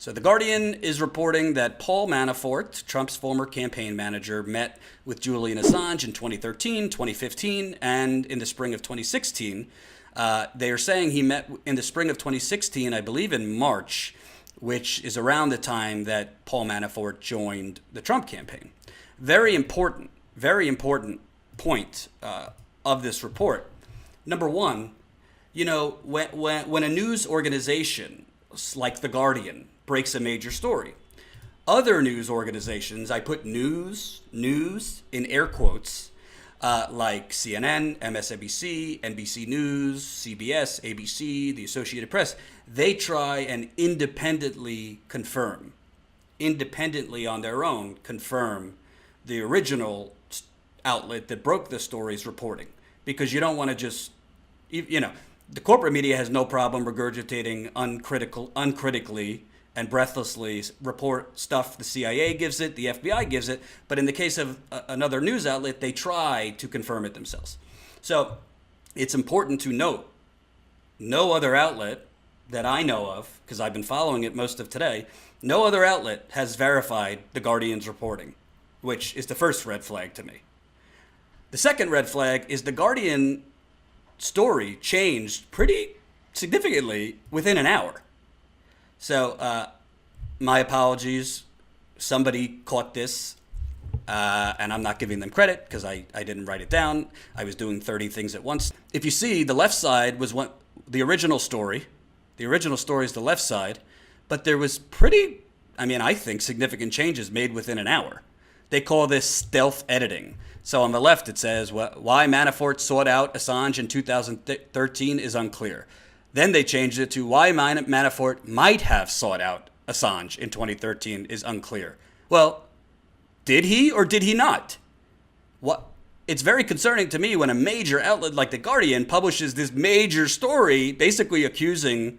So The Guardian is reporting that Paul Manafort, Trump's former campaign manager, met with Julian Assange in 2013, 2015, and in the spring of 2016. They are saying he met in the spring of 2016, I believe in March, which is around the time that Paul Manafort joined the Trump campaign. Very important point of this report. Number one, when a news organization like The Guardian breaks a major story, other news organizations, I put news in air quotes, like CNN, MSNBC, NBC News, CBS, ABC, the Associated Press, they try and independently on their own, confirm the original outlet that broke the story's reporting. Because you don't want to just, the corporate media has no problem regurgitating uncritically and breathlessly report stuff the CIA gives it, the FBI gives it, but in the case of another news outlet, they try to confirm it themselves. So it's important to note, no other outlet that I know of, because I've been following it most of today, no other outlet has verified The Guardian's reporting, which is the first red flag to me. The second red flag is The Guardian story changed pretty significantly within an hour. So my apologies. Somebody caught this, and I'm not giving them credit because I didn't write it down. I was doing 30 things at once. If you see, the left side was the original story. The original story is the left side, but there was I think significant changes made within an hour. They call this stealth editing. So on the left, it says, why Manafort sought out Assange in 2013 is unclear. Then they changed it to why Manafort might have sought out Assange in 2013 is unclear. Well, did he or did he not? It's very concerning to me when a major outlet like The Guardian publishes this major story basically accusing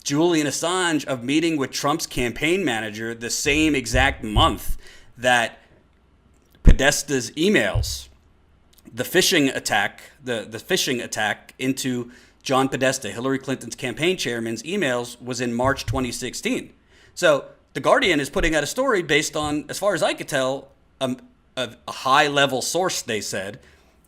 Julian Assange of meeting with Trump's campaign manager the same exact month that Podesta's emails, the phishing attack into John Podesta, Hillary Clinton's campaign chairman's emails, was in March 2016. So The Guardian is putting out a story based on, as far as I could tell, a high-level source, they said,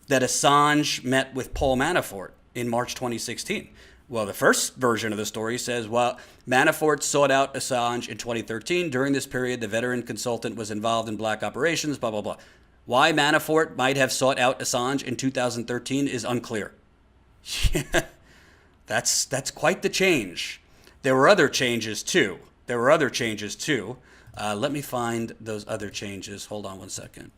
that Assange met with Paul Manafort in March 2016. Well, the first version of the story says, Manafort sought out Assange in 2013. During this period, the veteran consultant was involved in black operations, blah, blah, blah. Why Manafort might have sought out Assange in 2013 is unclear. Yeah, that's quite the change. There were other changes, too. Let me find those other changes. Hold on one second.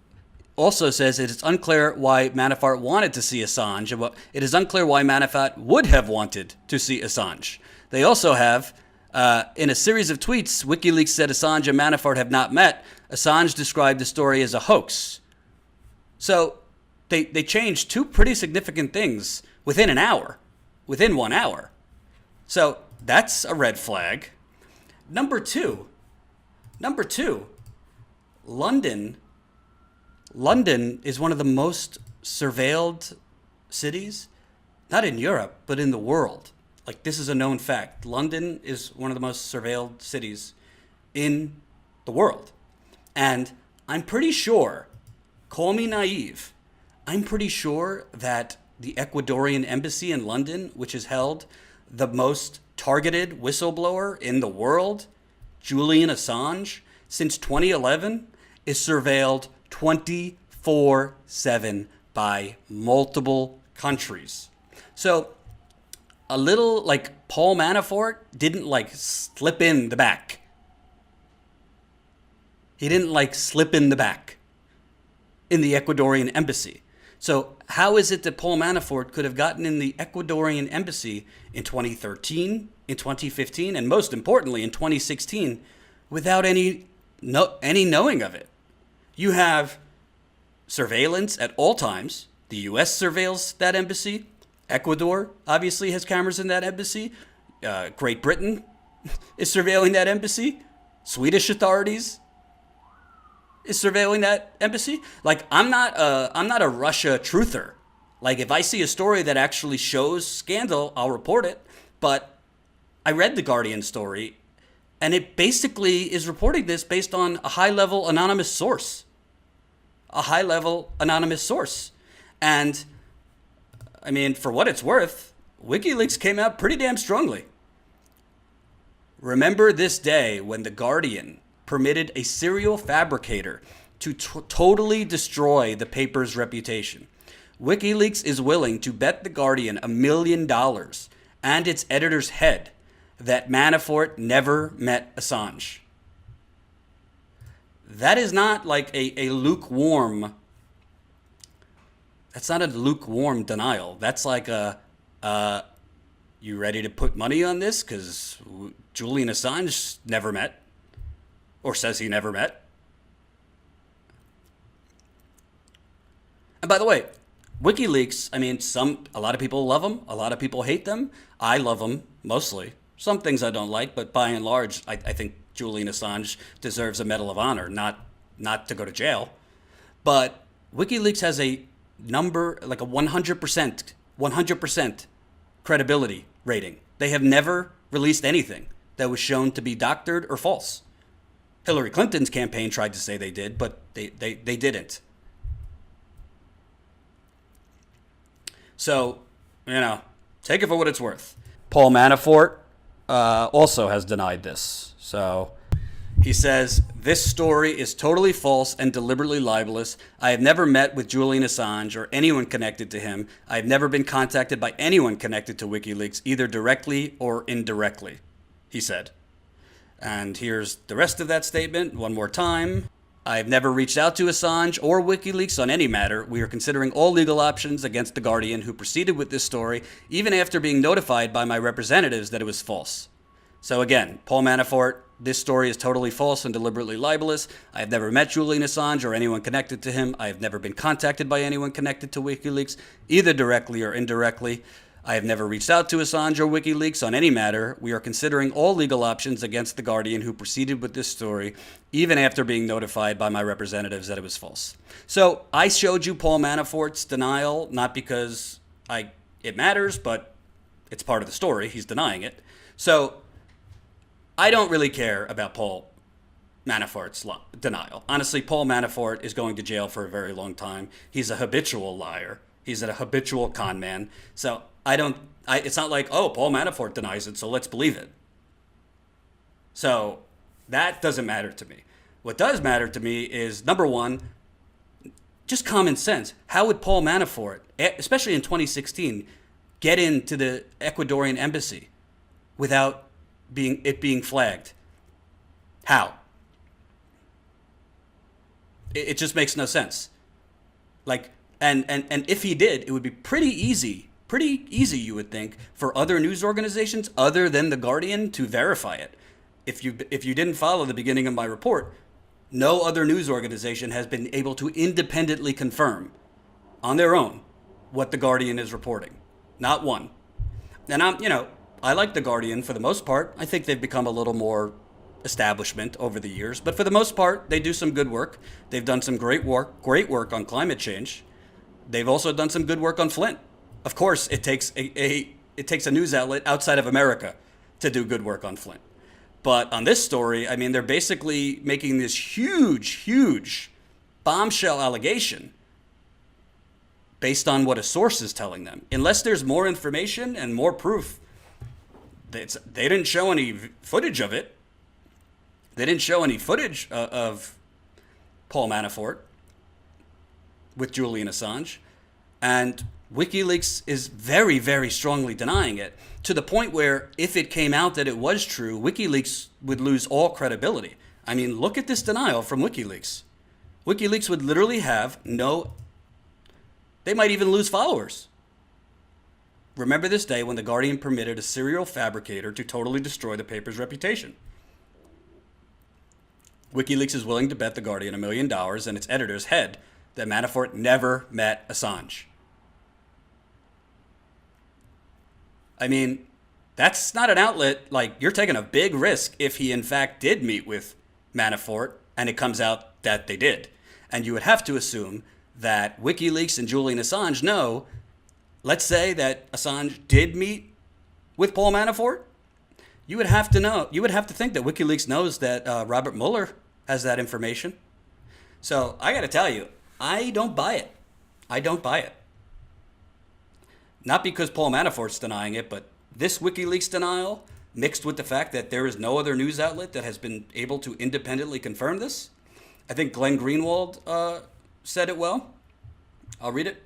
Also says it is unclear why Manafort wanted to see Assange. It is unclear why Manafort would have wanted to see Assange. They also have, in a series of tweets, WikiLeaks said Assange and Manafort have not met. Assange described the story as a hoax. So they changed two pretty significant things within 1 hour. So that's a red flag. Number two, London is one of the most surveilled cities, not in Europe, but in the world. Like, this is a known fact. London is one of the most surveilled cities in the world. And I'm pretty sure, call me naive, I'm pretty sure that the Ecuadorian embassy in London, which has held the most targeted whistleblower in the world, Julian Assange, since 2011, is surveilled 24/7 by multiple countries. So a little like Paul Manafort didn't slip in the back. He didn't slip in the back in the Ecuadorian embassy. So how is it that Paul Manafort could have gotten in the Ecuadorian embassy in 2013, in 2015, and most importantly in 2016 without any knowing of it? You have surveillance at all times. The U.S. surveils that embassy. Ecuador obviously has cameras in that embassy. Great Britain is surveilling that embassy. Swedish authorities is surveilling that embassy. I'm not a Russia truther. If I see a story that actually shows scandal, I'll report it. But I read the Guardian story. And it basically is reporting this based on a high-level anonymous source. A high-level anonymous source. And, I mean, for what it's worth, WikiLeaks came out pretty damn strongly. Remember this day when The Guardian permitted a serial fabricator to totally destroy the paper's reputation. WikiLeaks is willing to bet The Guardian $1 million and its editor's head that Manafort never met Assange. That is not like a lukewarm, that's not a lukewarm denial. That's like you ready to put money on this? Because Julian Assange never met, or says he never met. And by the way, WikiLeaks, I mean, a lot of people love them. A lot of people hate them. I love them, mostly. Some things I don't like, but by and large, I think Julian Assange deserves a Medal of Honor, not to go to jail. But WikiLeaks has a number, like a 100% credibility rating. They have never released anything that was shown to be doctored or false. Hillary Clinton's campaign tried to say they did, but they didn't. So, take it for what it's worth. Paul Manafort also has denied this. So he says, this story is totally false and deliberately libelous. I have never met with Julian Assange or anyone connected to him. I have never been contacted by anyone connected to WikiLeaks, either directly or indirectly, he said. And here's the rest of that statement one more time. I have never reached out to Assange or WikiLeaks on any matter. We are considering all legal options against The Guardian, who proceeded with this story, even after being notified by my representatives that it was false. So again, Paul Manafort, this story is totally false and deliberately libelous. I have never met Julian Assange or anyone connected to him. I have never been contacted by anyone connected to WikiLeaks, either directly or indirectly. I have never reached out to Assange or WikiLeaks on any matter. We are considering all legal options against The Guardian, who proceeded with this story, even after being notified by my representatives that it was false. So I showed you Paul Manafort's denial, not because it matters, but it's part of the story. He's denying it. So I don't really care about Paul Manafort's denial. Honestly, Paul Manafort is going to jail for a very long time. He's a habitual liar. He's a habitual con man. So it's not like, oh, Paul Manafort denies it, so let's believe it. So that doesn't matter to me. What does matter to me is, number one, just common sense. How would Paul Manafort, especially in 2016, get into the Ecuadorian embassy without being flagged? How? It just makes no sense. And if he did, it would be pretty easy, you would think, for other news organizations other than The Guardian to verify it. If you didn't follow the beginning of my report, no other news organization has been able to independently confirm on their own what The Guardian is reporting. Not one. And I like The Guardian for the most part. I think they've become a little more establishment over the years, but for the most part, they do some good work. They've done some great work on climate change. They've also done some good work on Flint. Of course, it takes a news outlet outside of America to do good work on Flint. But on this story, I mean, they're basically making this huge bombshell allegation based on what a source is telling them. Unless there's more information and more proof, they didn't show any footage of it. They didn't show any footage of Paul Manafort with Julian Assange. And WikiLeaks is very, very strongly denying it, to the point where if it came out that it was true, WikiLeaks would lose all credibility. I mean, look at this denial from WikiLeaks. WikiLeaks would literally have they might even lose followers. Remember this day when The Guardian permitted a serial fabricator to totally destroy the paper's reputation. WikiLeaks is willing to bet The Guardian $1 million and its editor's head that Manafort never met Assange. I mean, that's not an outlet. Like, you're taking a big risk if he in fact did meet with Manafort and it comes out that they did. And you would have to assume that WikiLeaks and Julian Assange know, let's say that Assange did meet with Paul Manafort. You would have to know. You would have to think that WikiLeaks knows that Robert Mueller has that information. So I got to tell you, I don't buy it. I don't buy it. Not because Paul Manafort's denying it, but this WikiLeaks denial, mixed with the fact that there is no other news outlet that has been able to independently confirm this. I think Glenn Greenwald said it well. I'll read it.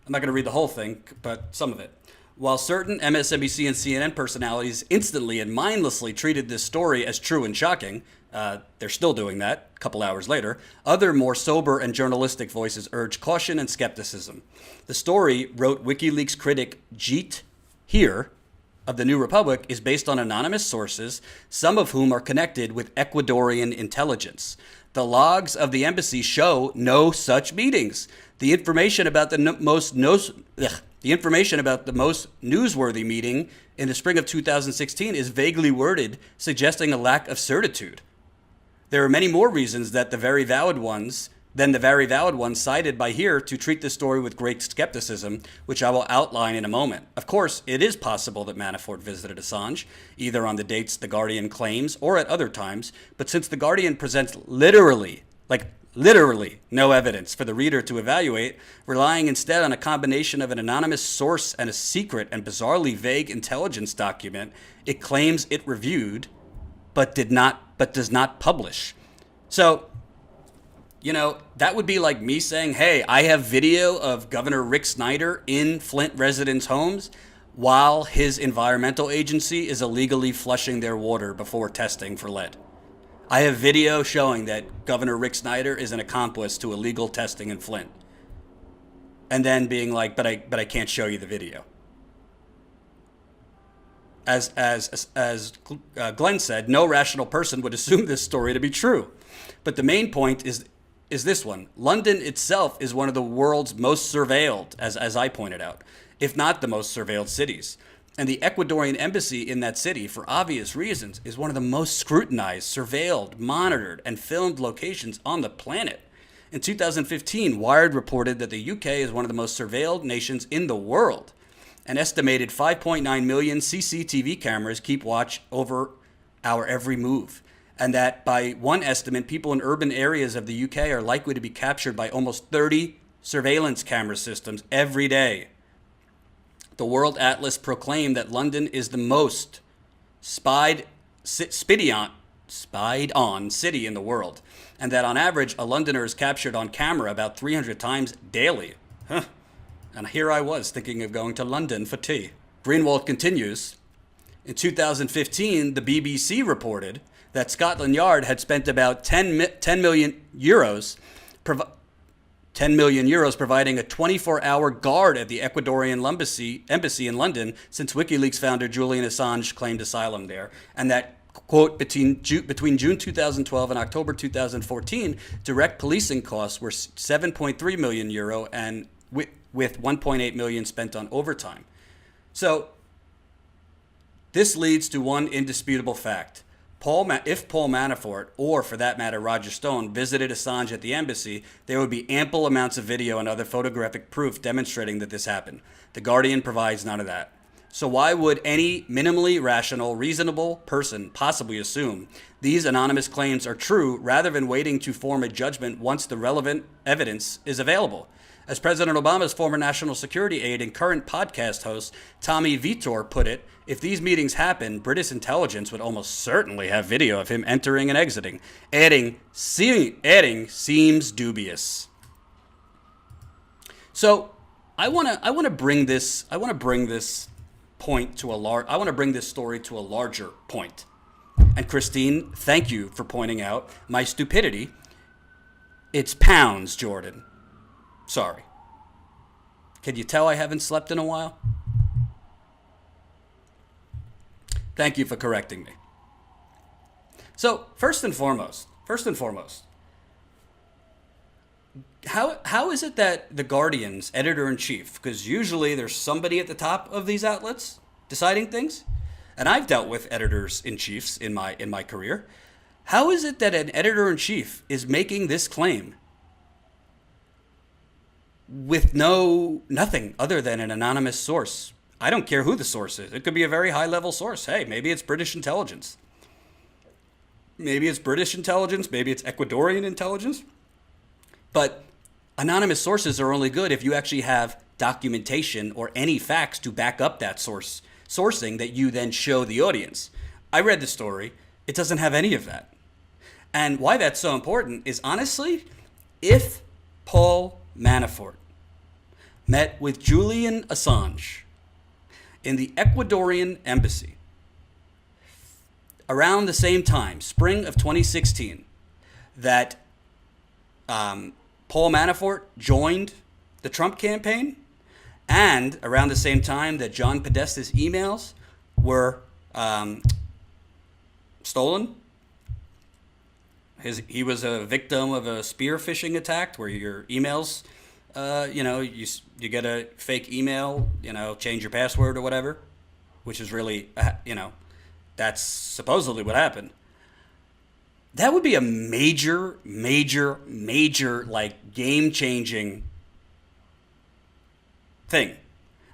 I'm not going to read the whole thing, but some of it. While certain MSNBC and CNN personalities instantly and mindlessly treated this story as true and shocking, they're still doing that a couple hours later, other more sober and journalistic voices urge caution and skepticism. The story, wrote WikiLeaks critic Jeet Heer of the New Republic, is based on anonymous sources, some of whom are connected with Ecuadorian intelligence. The logs of the embassy show no such meetings. The information about the most newsworthy meeting in the spring of 2016 is vaguely worded, suggesting a lack of certitude. There are many more reasons that the very valid ones cited by Heer to treat this story with great skepticism, which I will outline in a moment. Of course, it is possible that Manafort visited Assange, either on the dates The Guardian claims or at other times, but since The Guardian presents literally no evidence for the reader to evaluate, relying instead on a combination of an anonymous source and a secret and bizarrely vague intelligence document it claims it reviewed, but does not publish. So, that would be like me saying, hey, I have video of Governor Rick Snyder in Flint residents' homes while his environmental agency is illegally flushing their water before testing for lead. I have video showing that Governor Rick Snyder is an accomplice to illegal testing in Flint. And then being like, but I can't show you the video. As Glenn said, no rational person would assume this story to be true. But the main point is this one. London itself is one of the world's most surveilled, as I pointed out, if not the most surveilled cities. And the Ecuadorian embassy in that city, for obvious reasons, is one of the most scrutinized, surveilled, monitored, and filmed locations on the planet. In 2015, Wired reported that the UK is one of the most surveilled nations in the world. An estimated 5.9 million CCTV cameras keep watch over our every move. And that, by one estimate, people in urban areas of the UK are likely to be captured by almost 30 surveillance camera systems every day. The World Atlas proclaimed that London is the most spied on city in the world, and that on average, a Londoner is captured on camera about 300 times daily. And here I was thinking of going to London for tea. Greenwald continues, in 2015, the BBC reported that Scotland Yard had spent about 10 million euros providing a 24-hour guard at the Ecuadorian embassy in London since WikiLeaks founder Julian Assange claimed asylum there. And that, quote, between June 2012 and October 2014, direct policing costs were 7.3 million euro and with 1.8 million spent on overtime. So this leads to one indisputable fact. If Paul Manafort, or for that matter Roger Stone, visited Assange at the embassy, there would be ample amounts of video and other photographic proof demonstrating that this happened. The Guardian provides none of that. So why would any minimally rational, reasonable person possibly assume these anonymous claims are true rather than waiting to form a judgment once the relevant evidence is available? As President Obama's former national security aide and current podcast host Tommy Vitor put it, if these meetings happen, British intelligence would almost certainly have video of him entering and exiting, adding seems dubious. So I want to bring this point to I want to bring this story to a larger point. And Christine, thank you for pointing out my stupidity. It's pounds, Jordan. Sorry. Can you tell I haven't slept in a while? Thank you for correcting me. So, first and foremost, how is it that the Guardian's editor-in-chief, because usually there's somebody at the top of these outlets deciding things, and I've dealt with editors-in-chiefs in my career, how is it that an editor-in-chief is making this claim with nothing other than an anonymous source I don't care who the source is. It could be a very high-level source. Hey, maybe it's British intelligence. Maybe it's British intelligence. Maybe it's Ecuadorian intelligence. But anonymous sources are only good if you actually have documentation or any facts to back up that sourcing that you then show the audience. I read the story. It doesn't have any of that. And why that's so important is, honestly, if Paul Manafort met with Julian Assange in the Ecuadorian embassy around the same time, spring of 2016, that Paul Manafort joined the Trump campaign, and around the same time that John Podesta's emails were stolen. He was a victim of a spear phishing attack where your emails, you get a fake email, change your password or whatever, which is really, that's supposedly what happened. That would be a major, like, game-changing thing.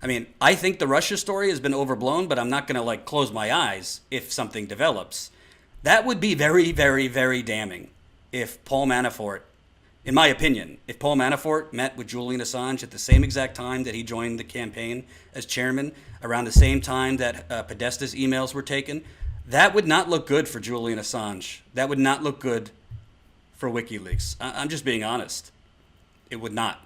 I mean, I think the Russia story has been overblown, but I'm not going to, like, close my eyes if something develops. That would be very, very, very damning if Paul Manafort, in my opinion, if Paul Manafort met with Julian Assange at the same exact time that he joined the campaign as chairman, around the same time that Podesta's emails were taken. That would not look good for Julian Assange. That would not look good for WikiLeaks. I'm just being honest. It would not.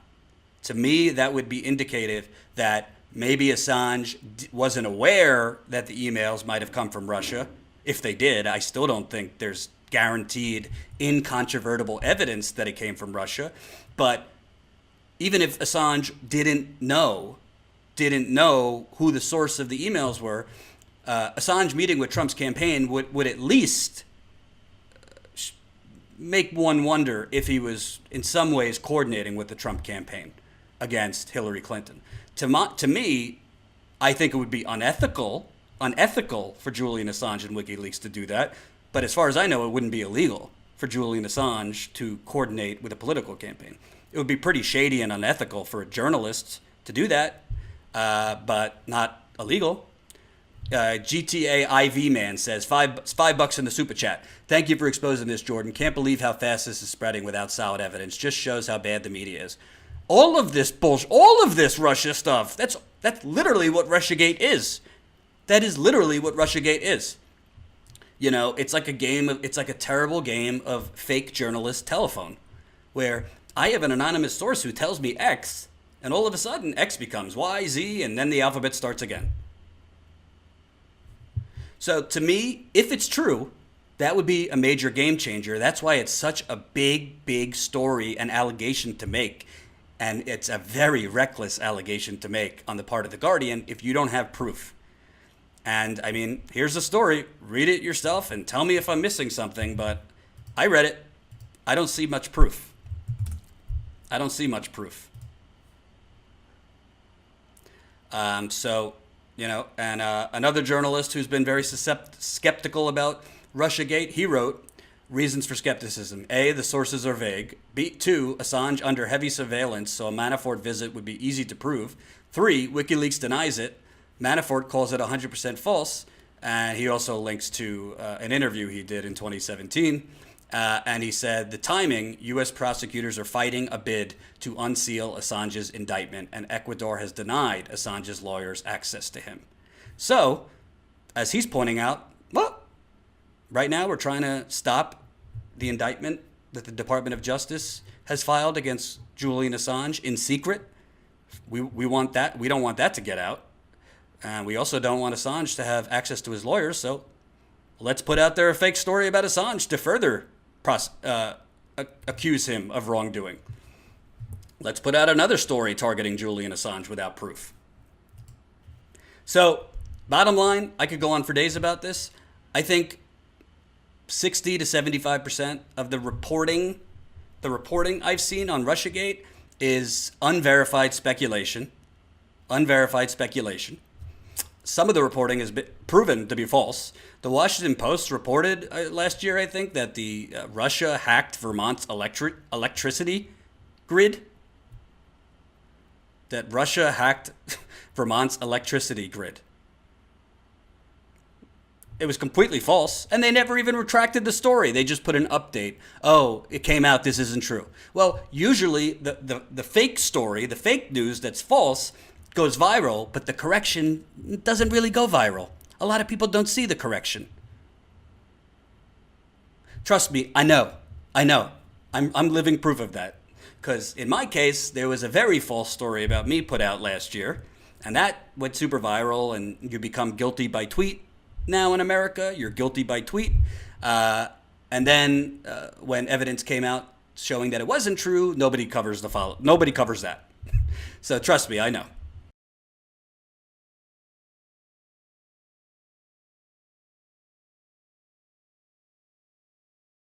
To me, that would be indicative that maybe Assange wasn't aware that the emails might have come from Russia. If they did, I still don't think there's guaranteed, incontrovertible evidence that it came from Russia. But even if Assange didn't know who the source of the emails were, Assange meeting with Trump's campaign would at least make one wonder if he was in some ways coordinating with the Trump campaign against Hillary Clinton. To me, I think it would be unethical for Julian Assange and WikiLeaks to do that. But as far as I know, it wouldn't be illegal for Julian Assange to coordinate with a political campaign. It would be pretty shady and unethical for a journalist to do that, but not illegal. GTA IV Man says, $5 in the super chat. Thank you for exposing this, Jordan. Can't believe how fast this is spreading without solid evidence. Just shows how bad the media is. All of this bullshit, all of this Russia stuff, that's literally what Russiagate is. That is literally what Russiagate is. It's like a terrible game of fake journalist telephone, where I have an anonymous source who tells me X, and all of a sudden X becomes Y, Z, and then the alphabet starts again. So to me, if it's true, that would be a major game changer. That's why it's such a big story and allegation to make. And it's a very reckless allegation to make on the part of The Guardian if you don't have proof. And, I mean, here's the story. Read it yourself and tell me if I'm missing something. But I read it. I don't see much proof. Another journalist who's been very skeptical about Russiagate, he wrote, reasons for skepticism. A, the sources are vague. B, 2, Assange under heavy surveillance, so a Manafort visit would be easy to prove. 3, WikiLeaks denies it. Manafort calls it 100% false, and he also links to an interview he did in 2017, and he said, the timing, U.S. prosecutors are fighting a bid to unseal Assange's indictment, and Ecuador has denied Assange's lawyers access to him. So, as he's pointing out, well, right now we're trying to stop the indictment that the Department of Justice has filed against Julian Assange in secret. We want that. We don't want that to get out. And we also don't want Assange to have access to his lawyers, so let's put out there a fake story about Assange to further accuse him of wrongdoing. Let's put out another story targeting Julian Assange without proof. So, bottom line, I could go on for days about this. I think 60 to 75% of the reporting I've seen on Russiagate is unverified speculation. Some of the reporting has been proven to be false. The Washington Post reported last year, I think, that the Russia hacked Vermont's electricity grid. That Russia hacked Vermont's electricity grid. It was completely false, and they never even retracted the story. They just put an update. Oh, it came out, this isn't true. Well, usually the fake story, the fake news that's false, goes viral, but the correction doesn't really go viral. A lot of people don't see the correction. Trust me, I know. I'm living proof of that. Because in my case, there was a very false story about me put out last year, and that went super viral, and you become guilty by tweet. Now in America, you're guilty by tweet. And then when evidence came out showing that it wasn't true, nobody covers that. So trust me, I know.